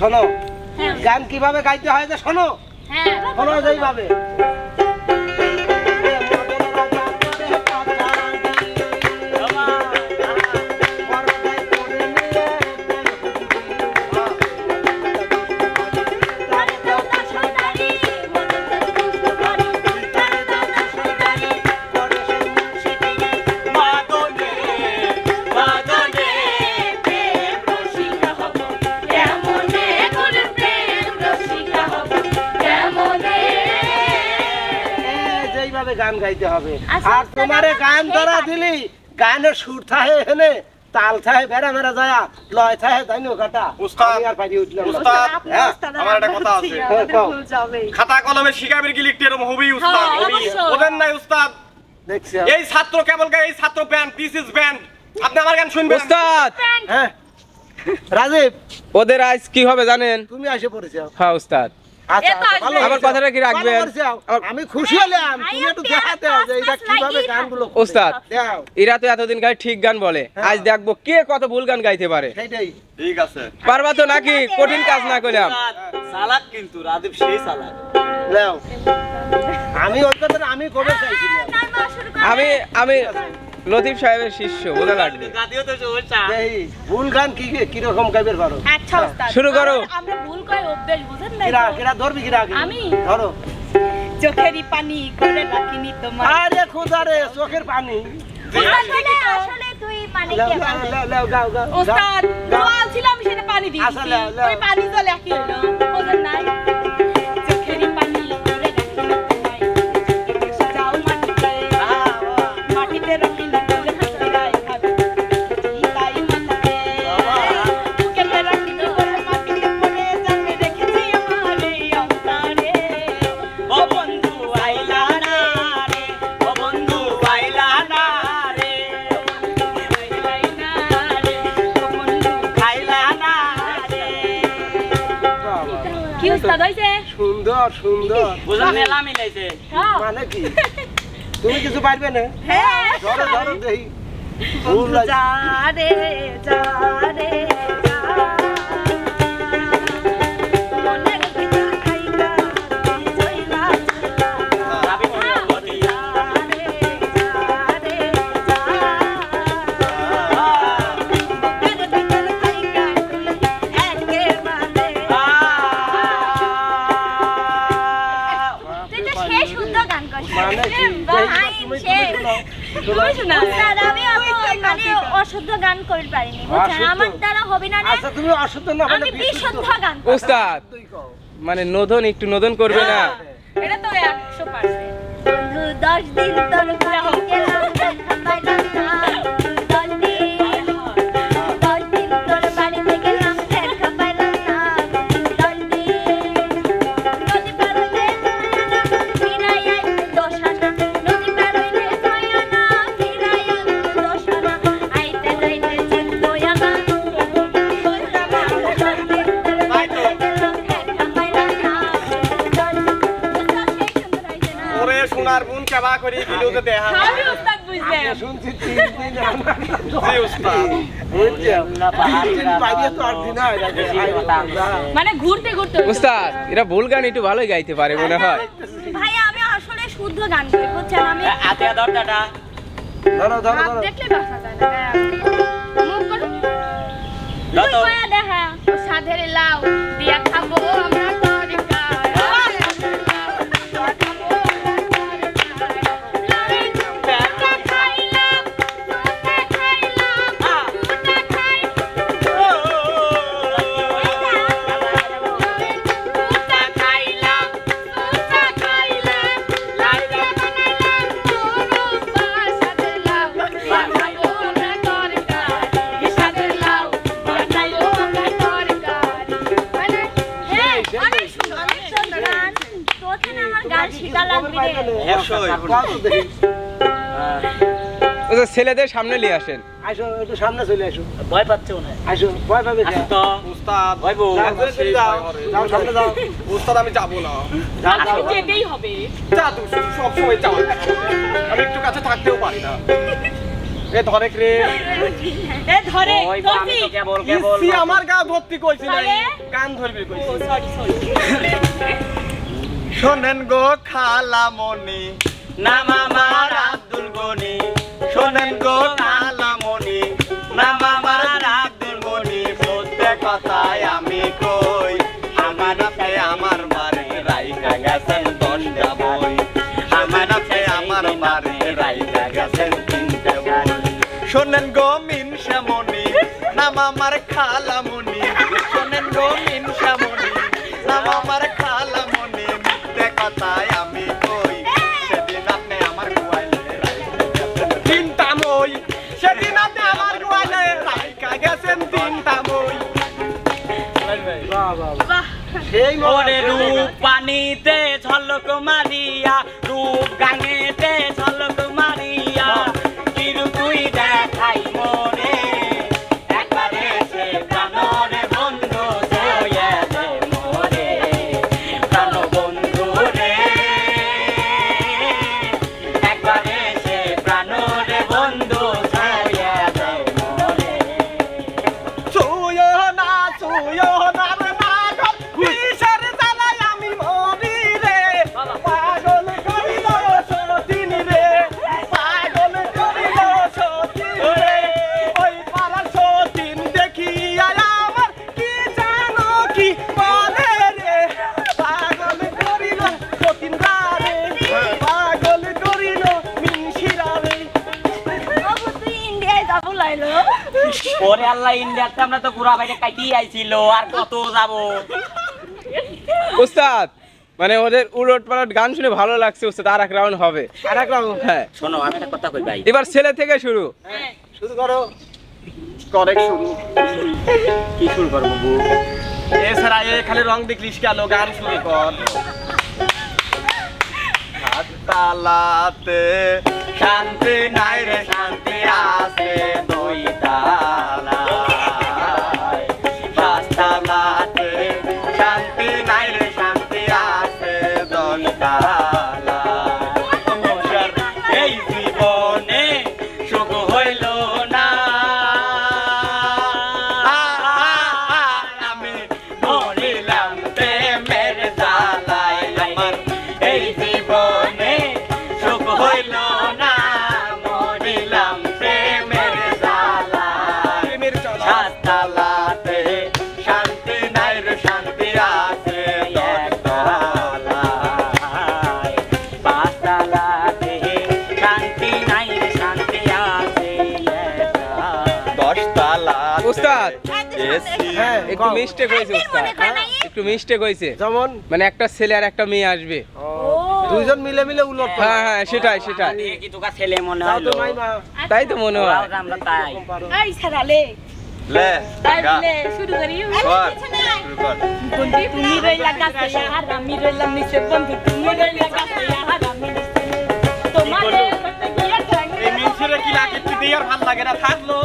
শোনো গান কিভাবে গাইতে হয় যে শোনো শোনো যেইভাবে গান গাইতে হবে আর তোমারে গান ধরা দিলি গানের সুর থাকে এখানে তাল থাকে বেড়া মেরা যায় লয় থাকে তাইনো কাটা উস্তাদ আর পারি উঠলাম উস্তাদ আমার একটা কথা আছে খাতা কলমে শিখাবেন কি লিখতে এরকম হবেই উস্তাদ ওদের নাই উস্তাদ দেখছি এই ছাত্র কেবল গায় এই ছাত্র ব্যান্ড দিস ইজ ব্যান্ড আপনি আমার গান শুনবেন উস্তাদ হ্যাঁ রাজীব ওদের আজ কি হবে জানেন তুমি এসে পড়েছো হ্যাঁ উস্তাদ আমার কথাটা কি রাখবেন আমি খুশি হলাম তুমি একটু দেখাতে দাও যে এটা কিভাবে গানগুলো উস্তাদ এরা তো এতদিন গায় ঠিক গান বলে আজ দেখবো কে কত ভুল গান গাইতে পারে সেটাই ঠিক আছে পারবা তো নাকি কঠিন কাজ না করলাম চালাক কিন্তু রাজীব সেই চালাক নাও আমি ওই কথা আমি কবে চাইছিলাম আমি লতিফ সাহেবের শিষ্য বোঝা লাগবে গাদিও তো ওটা এই ভুল গান কি রকম গাইবে পারো আচ্ছা ওস্তাদ শুরু করো আমরা ভুল কই অভ্যাস বুঝেন না কিরা ধরবি কিরা আগে আমি ধরো চোখেরই পানি করে রাখিনি তোমার আরে খোদা রে চোখের পানি আসলে তুই পানি কে লাও গাও গাও ওস্তাদ দোয়াল ছিলাম সেটা পানি দিয়েছি ওই পানি জলে কি হলো বুঝেন নাই চোখেরই পানি করে রাখিনি তোমায় যাও মাটিতে মাটিতে রাখিনি সুন্দর সুন্দর বুঝা মেলা মিলাইছে মানে কি তুমি কিছু পারবে না হ্যাঁ ধরো ধরো দেই যা রে যা রে মনের ভিতর খাইলা জইলা অশুদ্ধ গান করতে পারিনি বুঝছেন আমার দ্বারা হবে না আচ্ছা তুমি অশুদ্ধ না আমি বিশুদ্ধ গান উস্তাদ মানে নদন একটু নদন করবে না এটা তো 100% বন্ধু 10 দিন তোর ঘরে গেলাম পাইলাম না 10 দিন তোর বাড়িতে গেলাম দেখা পাইলাম না 10 দিন নদী পার হইতে ফিরাই আই দশানা নদী পার হইতে ছয়না ফিরাই আই দশানা আইতে যাইতে চিন্তয়া না সোনার বোন কেবা করি ভিডিওতে দেখা আমি উস্তাদ বুঝলেন শুনছি 3 দিন জি উস্তাদ মানে ঘুরতে ঘুরতে উস্তাদ এরা ভুল গান একটু ভালোই গাইতে পারে মনে হয় ভাই আমি আসলে শুদ্ধ গান করি বুঝছেন আমি হাতে ধর দাদা ধরো ধরো ধরো দেখলে বাসা যায় না মুখ করো তুই কয়া দেখা সাধের লাউ দিয়া খাবো আমরা তরিকা ছেলেদের সামনে নিয়ে আসেন আসো একটু সামনে চলে আসো ভয় পাচ্ছে না আসো ভয় পাবে না তো উস্তাদ ভাইবো যাও সামনে যাও উস্তাদ আমি যাব না আজকে যেতেই হবে যা তুই সব সময় যাও আমি একটু কাছে থাকতেও পারি না এ ধরে রে এ ধরে ওই তো আমি তো কেবল ইসি আমার গা ভর্তি কইছি না তাহলে? কান ধরবি কইছি সরি শোনেন গো খালামণি নাম আমার আব্দুল গনি শোনেন গো খালামণি নাম আমার আব্দুল গনি সত্যি কথাই আমি কই আমার আপনি আমার বাড়ি রাইখা গেছেন 10টা বই আমার আপনি আমার বাড়ি রাইখা গেছেন 3টা বই শোনেন গো মিনসামণি নাম আমার খালামণি শোনেন গো মিনসামণি নাম আমার খালামণি মিথ্যে কথাই আমি কই সেদিন আপনি আমার গোয়ালে তিনটা মই সেদিন আপনি আমার গোয়ালে রাইখা গেছেন 3টা মই সেই ওরে রূপ পানিতে ঝলক মারিয়া রূপ গাঙেতে ঝলক মারিয়া কিরুকুই দেখাই মোরে একবারে সে প্রাণরে বন্ধু জয়ে দে মোরে প্রাণ বন্ধু রে একবারে সে প্রাণরে বন্ধু জয়ে দে মোরে ছুঁয়ো না রে না গো কিসের জ্বালায় আমি মরি রে পাগল করিল সতীন রে পাগল করিল সতীন রে ওই পাড়ার সতীন দেখিয়া আমার কি জানো কি বলে রে পাগল করিল সতীন রে পাগল করিল মিনসিরা রে বাবু তুই ইন্ডিয়ায় যাবো লাইলো ওরে আল্লাহ ইন্ডিয়াতে আমরা তো ঘুরা বাইরে কাটিয়ে আইছিল আর কত যাব উস্তাদ মানে ওদের উলট পালট গান শুনে ভালো লাগছে উস্তাদ আর এক রাউন্ড হবে আরেক রাউন্ড হ্যাঁ শোনো আমি একটা কথা কই ভাই এবার ছেলে থেকে শুরু শুরু করো করেক্ট শুরু কি শুরু করব বউ এছাড়া এ খালি রং দেখলিস কেন গান শুরু কর তালাতে শান্তি নাই রে শান্তি আছে দুই তালায় পাঁচতালাতে শান্তি নাই রে শান্তি আছে 10 তালায় মোর এই জীবনে সুখ হইল না আমি মরিলাম প্রেমের জ্বালায় আমার এই জীবনে সুখ হইল না মরিলাম প্রেমের জ্বালায় প্রেমের জ্বালা। সাততালাতে শান্তি নাই রে শান্তি আছে 10 তালায় পাঁচতালাতে শান্তি নাই শান্তি আছে 10 তালাতে উস্তাদ এসি হ্যাঁ একটু মিস্টেক হয়েছে উস্তাদ একটু মিস্টেক হয়েছে যেমন মানে একটা ছেলে আর একটা মেয়ে আসবে দুইজন মিলে মিলে উলট হ্যাঁ হ্যাঁ সেটাই সেটাই কি তোকা ছেলে মনে তাও তো হলো নাই মা তাই তো মনে হয় ওরাও আমরা তাই এই ছাড়ালে লে তাই গা বলে শুরু করি কর শুরু কর বন্ধু তুমি রইলা কাছে আর আমি রইলাম নিচে বন্ধু তুমি রইলা কাছে আর আমি নিচে তোমারে করতে গিয়ে ঠ্যাং এই মিনসিরে কি লাগে তুই দিয়ে আর ভাল লাগে না থাকলো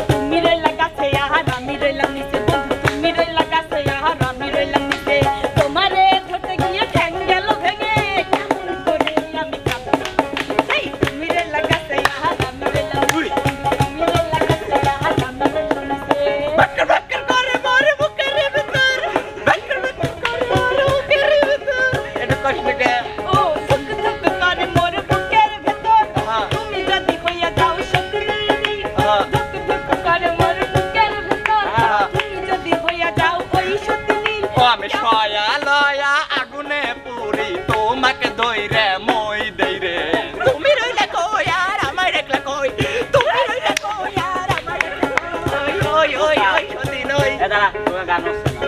তুমি রইলা কাছে আর আমি রইলাম নিচে বন্ধু তুমি রইলা কাছে আর আমি রইলাম নিচে তোমারে করতে গিয়ে ঠ্যাং গেল ভেঙে কেমন করে আমি কাঁদবো তুমি রইলা কাছে আর আমি রইলাম নিচে তুমি রইলা কাছে আর আমি রইলাম নিচে বাক্কর বাক্কর করে মারে বুকের ভিতর বাক্কর বাক্কর করে মারে বুকের ভিতর এটা কষ্টকে ও ধুক ধুক করে মোর বুকের ভেতর হ্যাঁ। তুমি যদি হইয়া যাও শকুনি হ্যাঁ। ধুক ধুক করে মোর বুকের ভেতর হ্যাঁ। তুমি যদি হইয়া যাও ওই শকুনি ও আমি সয়া লয়া আগুনে পুরি তোমাকে দইরে মই দেই রে তুমি রইলা কই আর আমার একলা কই তুমি রইলা কই আর আমার একলা কই ওই ওই ওই সদিন ওই দাদা তোরা গান হচ্ছে না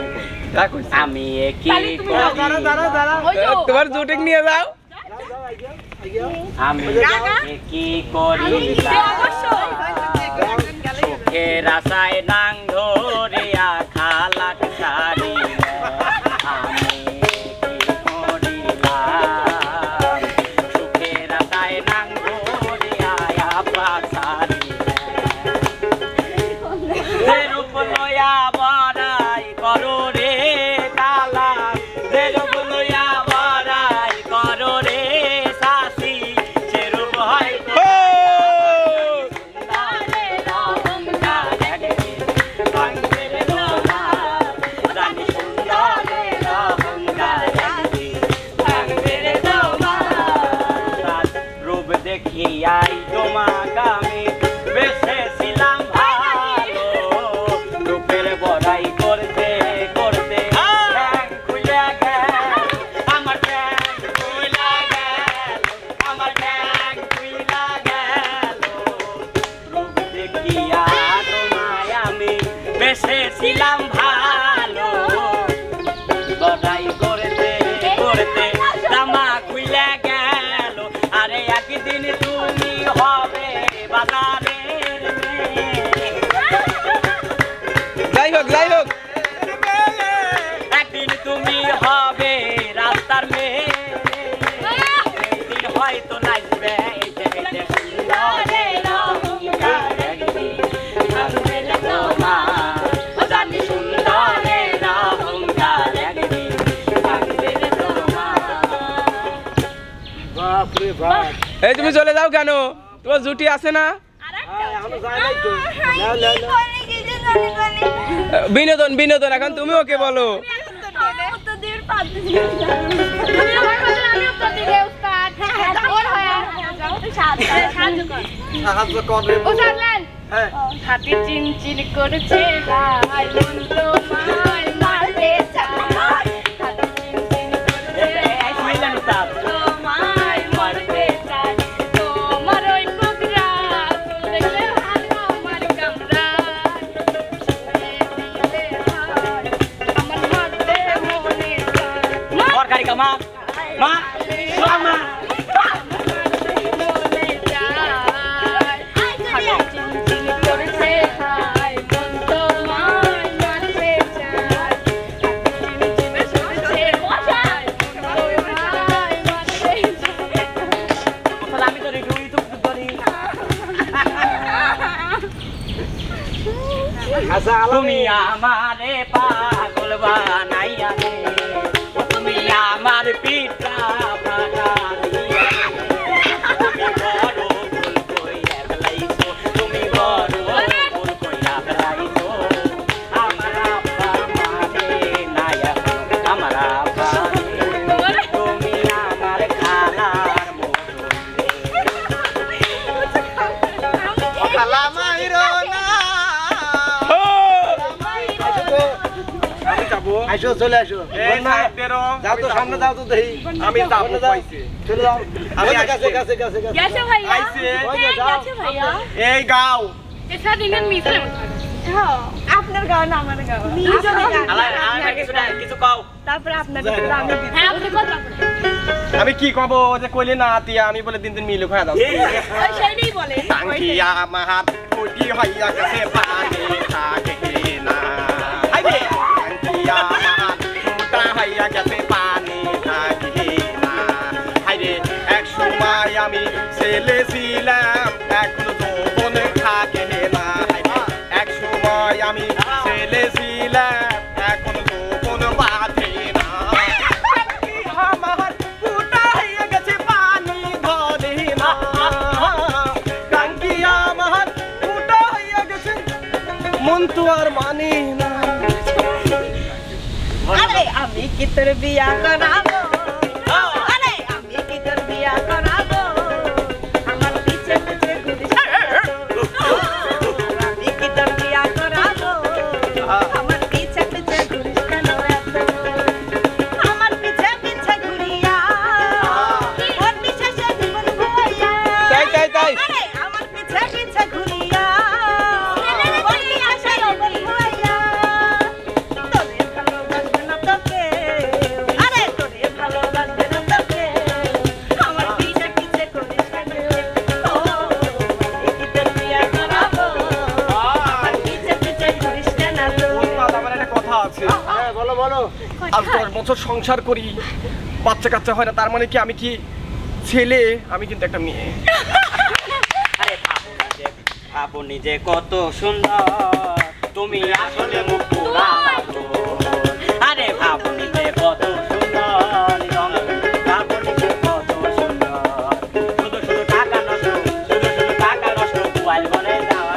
দেখো আমি কি তাহলে তুমি করি দাঁড়া দাঁড়া দাঁড়া ওই তো তোমার জুটিং নিয়ে যাও আমি কি করি সে অবশ্যই সুখের আশায় নাং ধরিয়া খালাক সারি আমি কি করিলাম সুখের আশায় নাং ধরিয়া আপা সারি রূপ লয়া বড়াই করো রে কালা রূপ লয়া বড়াই করো রে শাসি সে রূপ হয় প্রেমের বড়াই করতে করতে ঠ্যাং খুইলা গেল আমার ঠ্যাং খুইলা গেল আমার ঠ্যাং খুইলা গেল রূপ দেখিয়া তোমায় আমি বেসেছিলাম ভালো বড়াই করতে করতে জামা খুইলা গেল আরে একদিন তুমি হবে বাজারের মেয়ে যাই হোক একদিন তুমি হবে রাস্তার মেয়ে একদিন হয়তো নাচবে বাপরে বাপ এই তুমি চলে যাও কেন তোমার জুটি আছে না এখনো যায় নাই তো নাও নাও নাও। বিনোদন বিনোদন এখন তুমি ওকে বলো সাহায্য করবে হ্যাঁ হাতে চিনচিন করছে ভাই মন তোমায় মারতে চায় হাতে চিনচিন করছে তোমায় মারতে চায় তোমার ওই কোকরা দেখলে ভালো আমার কামরা আমার মারতে মনে চায় সরকারি কামা মা মা মনে চায় হাতে চিনচিন করছে ভাই মন তোমায় মারতে চায় চিনচিন করছে ভাই মন তোমায় মারতে চায় আমি তো রেডি ইউটিউব করি আচ্ছা তুমি আমারে পাগল বানাইয়া রে তুমি আমার পিতা বানাইয়া তুমি বড় ভুল কইরা ফেলাইছো আমার আব্বা মানে নাই আমার আব্বা তুমি আমার খালার মতো খালা মাইরো না আমি যাবো আসো চলে আসো এই সাহেবদেরও যাও তো সামনে যাও তো দেখি আমি যাবো সামনে যাও। কইছে। চলে যাও আমি ওই যে আসছি। কাছে কাছে কাছে গেছে ভাইয়া আইছে। ওই যে যাও। গেছে ভাইয়া এই গাও এটা দিনের মিছে হ্যাঁ আপনার গাও না আমার গাও আলা আর কিছু কও তারপরে আপনার আমি হ্যাঁ আপনি কথা আমি কি কব যে কইলে না তিয়া আমি বলে দিন দিন মিলুক হয়ে দাও ওই সেইটাই বলে টাঙ্কিয়া মাহাত কোটি হইয়া গেছে পানি থাকে না আইবে টাঙ্কিয়া মাহাত মোটা হইয়া গেছে পানি থাকে না আইবে এক সময় আমি ছেলে ছিলাম এখন যৌবন থাকে না আইবে এক সময় আমি ছেলে ছিলাম এখন যৌবন বাঁধে না আমার মোটা হইয়া গেছে পানি ধরে না টাঙ্কিয়া মাহাত মোটা হইয়া গেছে মন তো আর মানে না আরে আমি কি তোর বিয়া করাবো আরে আমি কি তোর বিয়া করাবো আমার পিছে পিছে ঘুরিস আমি কি তোর বিয়া করাবো আমার পিছে পিছে ঘুরিস কেন এত আমার পিছে পিছে ঘুরিয়া ওর পিছে সে জীবন ভুইয়া তাই আরে আমার পিছে পিছে ঘুরিয়া ওর পিছে সে জীবন ভুইয়া তোরে ভালোবাসবে না তোকে আরে তোরে ভালোবাসবে না তোকে আমার পিছে পিছে করিস কেন ও কি তোর বিয়া করাবো আমার পিছে পিছে ঘুরিস কেন তো আমার একটা কথা আছে হ্যাঁ বলো বলো আজ 10 বছর সংসার করি বাচ্চা কাচ্চা হয় না তার মানে কি আমি কি ছেলে আমি কিন্তু একটা মেয়ে আরে আপনি যে কত সুন্দর তুমি আসলে মুখ পুরা আরে আপনি যে কত সুন্দর আপনি যে কত সুন্দর শুধু শুধু টাকা নষ্ট মোবাইল বলে যাওয়া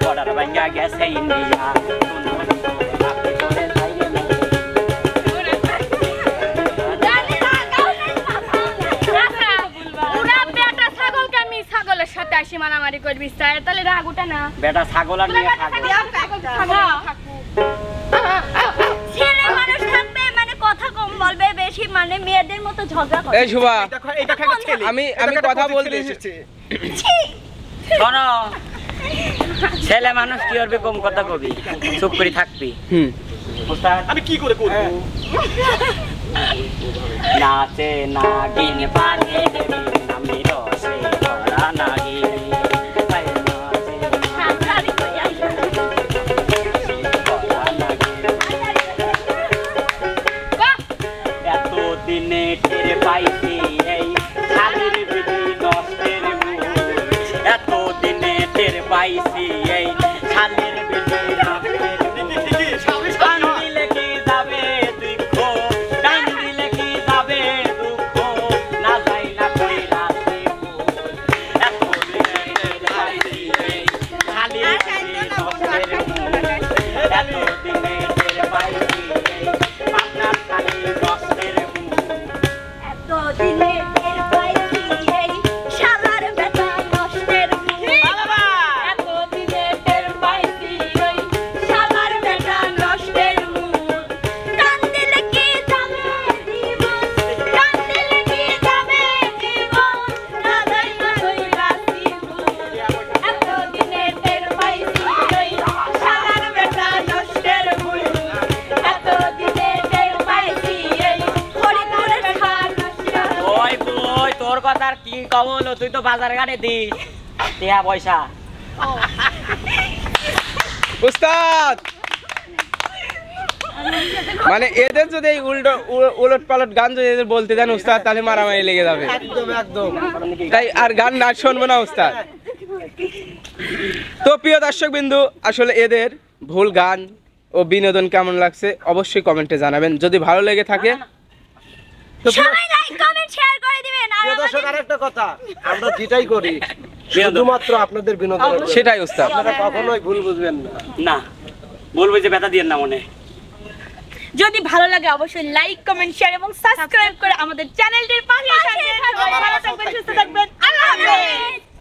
বর্ডার ভাঙ্গা গেছে ইন্ডিয়া আপনি চলে যাইয়ে ছাগলের সাথে আসি মারামারি করবি তাহলে রাগ উঠে না বেটা ছাগল আর নিয়ে ছাগল মতো ঝগড়া করে এই শুভা দেখো এই দেখো একটা ছেলে আমি এই দেখো একটা কথা পথিক ছেলে বলতেছি এসেছে। শোনো ছেলে মানুষ কি করবে কম কথা কবি চুপ করে থাকবি হুম আমি কি করে করব নাচে নাগিন পাগে নামি রসে ভরা নাগিন সাবধানে কইয়া এত দিনে টের পাইছি এই শালির বিধি নষ্টের মূল এত দিনে টের পাইছি এই শালির বিধি নষ্টের কান্দিলে কি যাবে দুঃখ কান্দিলে কি যাবে দুঃখ না যাই না কই রাতে এত দিনে টের পাইছি এই শালির বিধি নষ্টের মূল এত দিনে টের পাইছি এই আপনার শালি নষ্টের মূল এতদিনে টের পাইছি এই শালার বেটা নষ্টের মূল এতদিনে টের পাইছি ওই শালার বেটা নষ্টের মূল কান্দিলে কি যাবে জীবন কান্দিলে কি যাবে জীবন না যাই না কইরা জীবন এতদিনে টের পাইছি ওই শালার বেটা নষ্টের মূল এতদিনে টের পাইছি এই হরিপুরের খান নষ্টের ওই বই তোর কথা আর কি কব হলো তুই তো বাজার ঘাটে দিস টিয়া পয়সা উস্তাদ মানে এদের যদি এই উলট পালট গান যদি এদের বলতে দেন উস্তাদ তাহলে মারামারি লেগে যাবে একদম একদম তাই আর গান না শুনবো না উস্তাদ তো প্রিয় দর্শক বিন্দু আসলে এদের ভুল গান ও বিনোদন কেমন লাগছে অবশ্যই কমেন্টে জানাবেন যদি ভালো লেগে থাকে তো সবাই লাইক কমেন্ট শেয়ার করে দিবেন আর প্রিয় দর্শক আরেকটা কথা আমরা যেটাই করি শুধুমাত্র আপনাদের বিনোদনের জন্য। সেটাই উস্তাদ আপনারা কখনোই ভুল বুঝবেন না না বলবো যে ব্যথা দিয়ে না মনে যদি ভালো লাগে অবশ্যই লাইক কমেন্ট শেয়ার এবং সাবস্ক্রাইব করে আমাদের চ্যানেলটির পাশে থাকবেন ভালো থাকবেন সুস্থ থাকবেন আল্লাহ হাফেজ